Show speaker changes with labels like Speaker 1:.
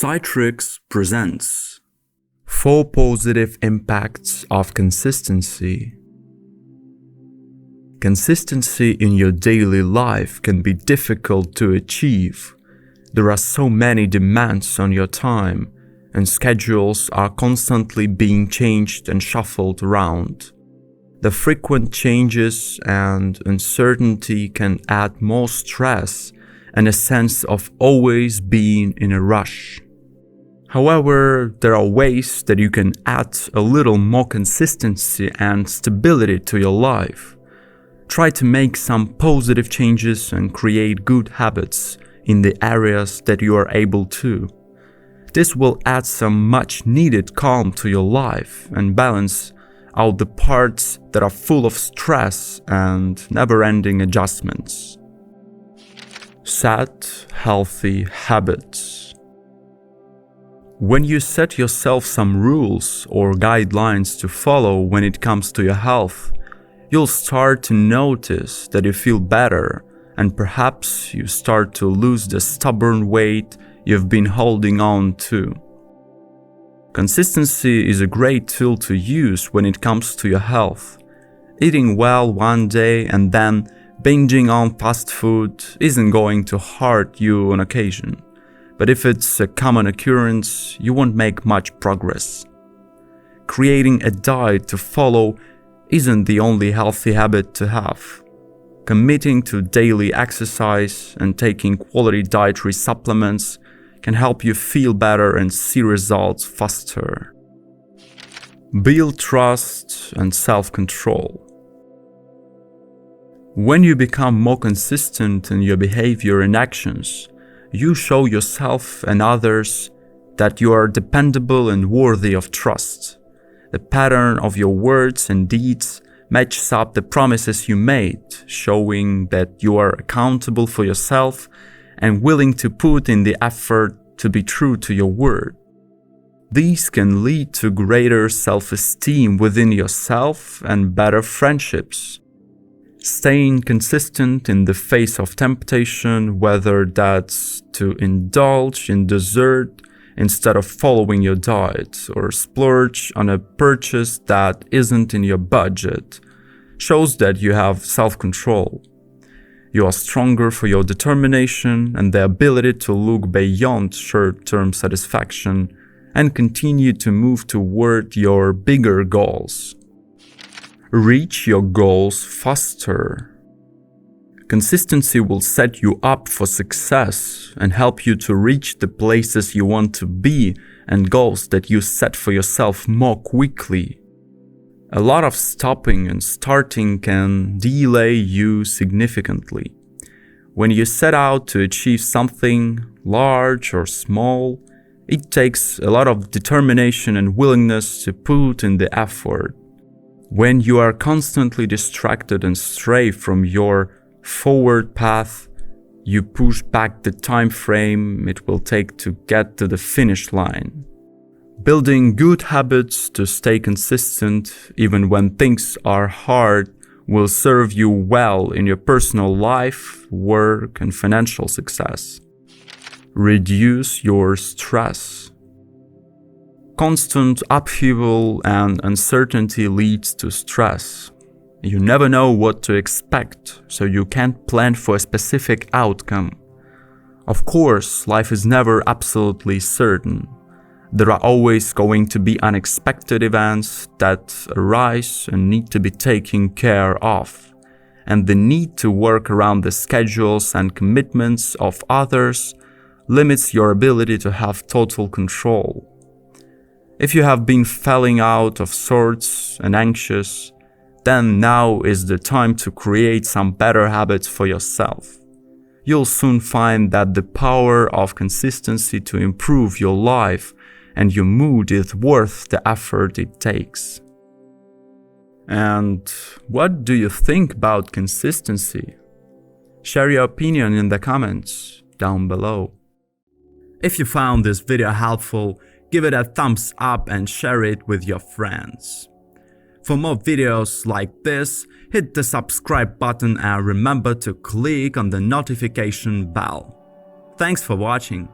Speaker 1: PsyTricks presents 4 positive impacts of consistency. Consistency in your daily life can be difficult to achieve. There are so many demands on your time, and schedules are constantly being changed and shuffled around. The frequent changes and uncertainty can add more stress and a sense of always being in a rush. However, there are ways that you can add a little more consistency and stability to your life. Try to make some positive changes and create good habits in the areas that you are able to. This will add some much needed calm to your life and balance out the parts that are full of stress and never-ending adjustments. Set healthy habits. When you set yourself some rules or guidelines to follow when it comes to your health, you'll start to notice that you feel better, and perhaps you start to lose the stubborn weight you've been holding on to. Consistency is a great tool to use when it comes to your health. Eating well one day and then binging on fast food isn't going to hurt you on occasion, but if it's a common occurrence, you won't make much progress. Creating a diet to follow isn't the only healthy habit to have. Committing to daily exercise and taking quality dietary supplements can help you feel better and see results faster. Build trust and self-control. When you become more consistent in your behavior and actions, you show yourself and others that you are dependable and worthy of trust. The pattern of your words and deeds matches up the promises you made, showing that you are accountable for yourself and willing to put in the effort to be true to your word. These can lead to greater self-esteem within yourself and better friendships. Staying consistent in the face of temptation, whether that's to indulge in dessert instead of following your diet or splurge on a purchase that isn't in your budget, shows that you have self-control. You are stronger for your determination and the ability to look beyond short-term satisfaction and continue to move toward your bigger goals. Reach your goals faster. Consistency will set you up for success and help you to reach the places you want to be and goals that you set for yourself more quickly. A lot of stopping and starting can delay you significantly. When you set out to achieve something, large or small, it takes a lot of determination and willingness to put in the effort. When you are constantly distracted and stray from your forward path, you push back the time frame it will take to get to the finish line. Building good habits to stay consistent even when things are hard will serve you well in your personal life, work, and financial success. Reduce your stress. Constant upheaval and uncertainty leads to stress. You never know what to expect, so you can't plan for a specific outcome. Of course, life is never absolutely certain. There are always going to be unexpected events that arise and need to be taken care of, and the need to work around the schedules and commitments of others limits your ability to have total control. If you have been falling out of sorts and anxious, then now is the time to create some better habits for yourself. You'll soon find that the power of consistency to improve your life and your mood is worth the effort it takes. And what do you think about consistency? Share your opinion in the comments down below. If you found this video helpful, give it a thumbs up and share it with your friends. For more videos like this, hit the subscribe button and remember to click on the notification bell. Thanks for watching.